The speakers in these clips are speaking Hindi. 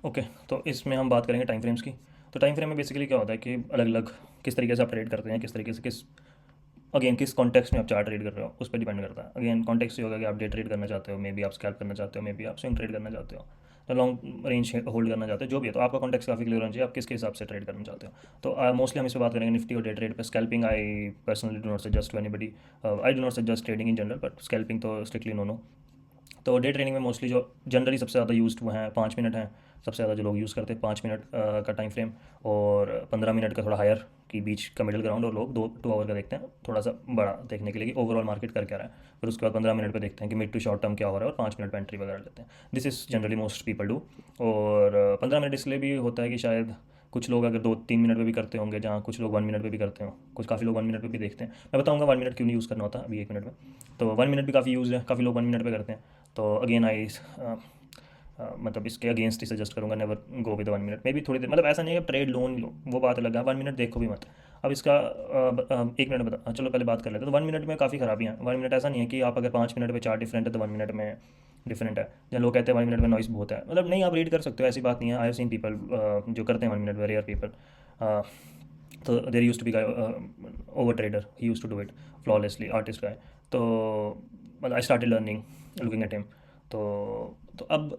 ओके, तो इसमें हम बात करेंगे टाइम फ्रेम्स की। तो टाइम फ्रेम में बेसिकली क्या होता है कि अलग अलग किस तरीके से आप ट्रेड करते हैं, किस तरीके से किस अगेन किस कॉन्टेक्स्ट में आप चार्ट ट्रेड कर रहे हो उस पर डिपेंड करता है। अगेन कॉन्टेक्स्ट ये होगा कि आप डे ट्रेड करना चाहते हो, मे बी आप स्कैल्प करना चाहते हो, मे बी आप स्विंग ट्रेड करना चाहते हो, तो लॉन्ग रेंज होल्ड करना चाहते हो, जो भी है। तो आपका कॉन्टेक्स्ट काफ़ी क्लियर होना चाहिए, आप किसके हिसाब से ट्रेड करना चाहते हो। तो मोस्टली हम इस पर बात करेंगे निफ्टी और डे ट्रेड पे। Scalping I personally do not suggest to anybody, I do not suggest trading in general, but scalping तो स्ट्रिक्टली नो नो। तो डे ट्रेडिंग में मोस्टली जो जनरली सबसे ज़्यादा यूज्ड वो हैं 5 मिनट हैं। सबसे ज़्यादा जो लोग यूज़ करते हैं 5 मिनट का टाइम फ्रेम, और 15 मिनट का थोड़ा हायर की बीच का मिडिल ग्राउंड, और लोग 2 आवर का देखते हैं थोड़ा सा बड़ा देखने के लिए कि ओवरऑल मार्केट कर क्या रहा है। फिर उसके बाद 15 मिनट पे देखते हैं कि मिड टू शॉर्ट टर्म क्या हो रहा है, और 5 मिनट पे एंट्री वगैरह लेते हैं। This is generally most people do. और 15 मिनट इसलिए भी होता है कि शायद कुछ लोग अगर 2-3 मिनट पे भी करते होंगे, जहाँ कुछ लोग 1 मिनट पे भी करते हो, कुछ काफ़ी लोग 1 मिनट पे भी देखते हैं। मैं बताऊंगा 1 मिनट क्यों नहीं यूज़ करना होता अभी 1 मिनट में। तो 1 मिनट भी काफ़ी यूज़ है, काफ़ी लोग 1 मिनट पे करते हैं। तो अगेन आई मतलब इसके अगेंस्ट ही सजेस्ट करूँगा, never go with 1 minute. May be थोड़ी देर, मतलब ऐसा नहीं है ट्रेड लोन लो, वो बात अलग है, 1 मिनट देखो भी मत। अब इसका 1 मिनट बता, चलो पहले बात कर लेते हैं। तो 1 मिनट में काफ़ी खराबियाँ हैं। 1 मिनट ऐसा नहीं है कि आप अगर 5 मिनट में चार्ट डिफरेंट है तो 1 मिनट में डिफरेंट है। जहाँ लोग कहते हैं 1 मिनट में नॉइस बहुत है, मतलब नहीं, आप रीड कर सकते हो, ऐसी बात नहीं है। आई हैव सीन पीपल जो करते हैं 1 मिनट में, रेयर पीपल। तो there used to be over trader, he used to do it flawlessly, artist का है। तो मतलब I started learning looking at him. तो अब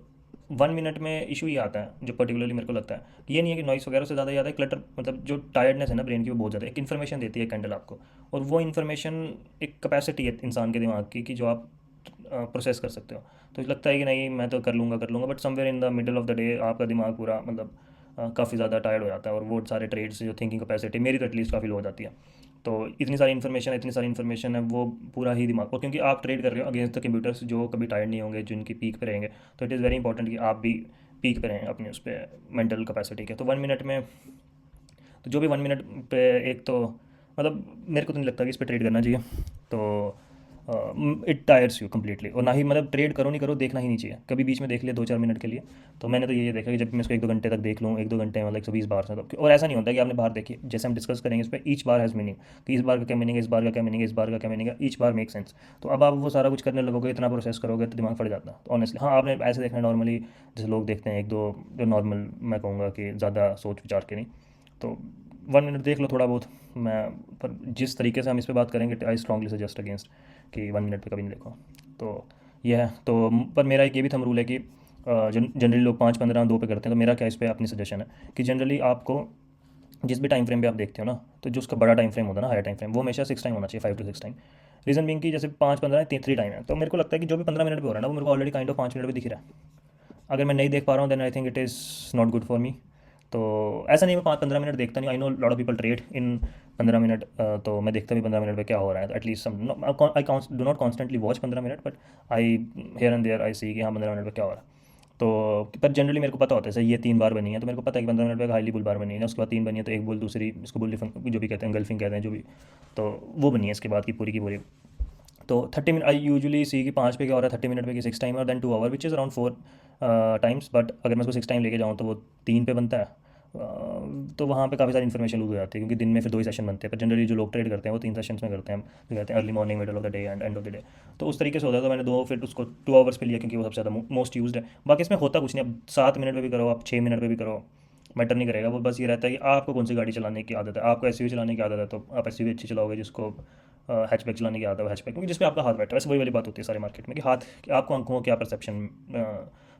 1 मिनट में इशू ये आता है जो पर्टिकुलरली मेरे को लगता है कि ये नहीं है कि नॉइस वगैरह से ज़्यादा ज़्यादा क्लटर, मतलब जो टायर्डनेस है ना ब्रेन की, वो बहुत ज़्यादा एक इन्फॉर्मेशन देती है कैंडल आपको। और वो इन्फॉर्मेशन एक कैपेसिटी है इंसान के दिमाग की कि जो आप प्रोसेस कर सकते हो। तो लगता है कि नहीं मैं तो कर लूँगा, but somewhere in the middle of the day आपका दिमाग पूरा मतलब काफ़ी ज़्यादा टायर्ड हो जाता है, और वो सारे ट्रेड्स जो थिंकिंग कैपेसिटी मेरी तो एटलीस्ट काफ़ी लो हो जाती है। तो इतनी सारी इन्फॉर्मेशन है, वो पूरा ही दिमाग, और क्योंकि आप ट्रेड कर रहे हो अगेंस्ट द कंप्यूटर्स जो कभी टायर्ड नहीं होंगे, जिनकी पीक पे रहेंगे। तो इट इज़ वेरी इंपॉर्टेंट कि आप भी पीक पे रहें अपने उस पर मेंटल कैपेसिटी के। तो 1 मिनट में, तो जो भी 1 मिनट पे, एक तो मतलब मेरे को तो नहीं लगता कि इस पर ट्रेड करना चाहिए। तो इट टायर्स यू कम्प्लीटली, और ना ही मतलब ट्रेड करो नहीं करो, देखना ही नहीं चाहिए। कभी बीच में देख लिया 2-4 मिनट के लिए। तो मैंने तो ये देखा कि जब मैं इसको 1-2 घंटे तक देख लूँ, 1-2 घंटे मतलब 120 बार से, तो और ऐसा नहीं होता कि आपने बाहर देखी, जैसे हम डिस्कस करेंगे इस पर, ईच बार हैज़ मीनिंग, कि इस बार का क्या मीनिंग है, इस बार का क्या मीनिंग है, इस बार का क्या मीनिंग है, ईच बार मेक सेंस। तो अब आप वो सारा कुछ करने लगोगे, इतना प्रोसेस करोगे तो दिमाग फट जाता है। तो ऑनेस्टली हाँ, आपने ऐसे देखना नॉर्मली जैसे लोग देखते हैं, एक दो जो नॉर्मल, मैं कहूँगा कि ज़्यादा सोच विचार के नहीं। तो 1 मिनट देख लो थोड़ा बहुत। मैं पर जिस तरीके से हम इस पे बात करेंगे, आई स्ट्रांगली सजेस्ट अगेंस्ट कि 1 मिनट पे कभी नहीं देखो। तो ये है। तो पर मेरा एक ये भी थंब रूल है कि जनरली लोग 5-15-2 पे करते हैं। तो मेरा क्या इस पे अपनी सजेशन है कि जनरली आपको जिस भी टाइम फ्रेम पे आप देखते हो ना, तो जो उसका बड़ा टाइम फ्रेम होता है ना, हायर टाइम फ्रेम, वो हमेशा 6 टाइम होना चाहिए, 5 to 6 टाइम। रीज़न बिंग कि जैसे 5-15 3 टाइम है, तो मेरे को लगता है कि जो भी 15 मिनट पे हो रहा है ना, वो मेरे को ऑलरेडी काइंड ऑफ 5 मिनट पे दिख रहा है। अगर मैं नहीं देख पा रहा हूँ then I think it is not good for me. तो ऐसा नहीं, मैं 5-15 मिनट देखता नहीं। I know lot of people trade in 15 minute. तो मैं देखता भी 15 मिनट पे क्या हो रहा है, at least some I do not constantly watch 15 minute, but I here and there I see कि हाँ 15 मिनट पे क्या हो रहा है। तो पर जनरली मेरे को पता होता है, सही ये 3 बार बनी है, तो मेरे को पता है कि 15 मिनट पे हाईली बुल बार बनी है, उसके बाद 3 बनी है, तो एक बुल, दूसरी इसको बुल जो भी कहते हैं, गल्फिंग कहते हैं जो भी, तो वो बनी है इसके बाद की पूरी। तो 30 मिनट आई यूजुअली सी कि 5 पे क्या हो रहा है, 30 मिनट पे कि 6 टाइम, और then 2 hour which is around 4 times. But अगर मैं उसको 6 टाइम लेके जाऊँ तो वो 3 पे बनता है। तो वहाँ पे काफ़ी सारी इन्फॉर्मेशन लूज हो जाती है, क्योंकि दिन में फिर 2 ही सेशन बनते हैं, पर जनरली जो लोग ट्रेड करते हैं वो 3 सेशंस में करते हैं, जो कहते हैं early morning, middle of the day and end of the day. तो उस तरीके से होता है। तो मैंने दो फिर उसको 2 आवर्स पे लिया, क्योंकि वो सबसे ज़्यादा मोस्ट यूज्ड है। बाकी इसमें होता कुछ नहीं, अब 7 मिनट पे भी करो, आप 6 मिनट पे भी करो, मैटर नहीं करेगा। वो बस ये रहता है कि आपको कौन सी गाड़ी चलाने की आदत है। आपको एसयूवी चलाने की आदत है तो आप एसयूवी अच्छी चलाओगे, जिसको हैचबैक चलाने की आदत है हैचबैक, क्योंकि जिस पे आपका हाथ बैठा है। वैसे वही वाली बात होती है सारे मार्केट में कि हाथ, कि आपको आंखों को क्या परसेप्शन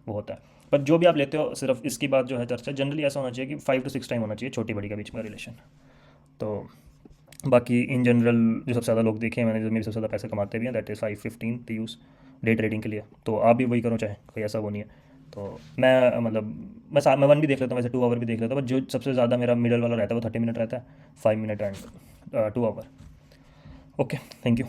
वो होता है। पर जो भी आप लेते हो, सिर्फ इसकी बात जो है चर्चा जनरली ऐसा होना चाहिए कि 5 to 6 टाइम होना चाहिए छोटी बड़ी के बीच में रिलेशन। तो बाकी इन जनरल जो सबसे ज़्यादा लोग देखे हैं मैंने, जो मेरे सबसे ज़्यादा पैसे कमाते भी हैं, that is 5-15 to use day trading के लिए। तो आप भी वही करो, चाहे कोई ऐसा वो नहीं है। तो मैं मतलब मैं 1 भी देख लेता हूँ, वैसे 2 आवर भी देख लेता हूँ, बट जो सबसे ज़्यादा मेरा मिडल वाला रहता है वो 30 मिनट रहता है, 5 minute and 2 hour. Okay, thank you.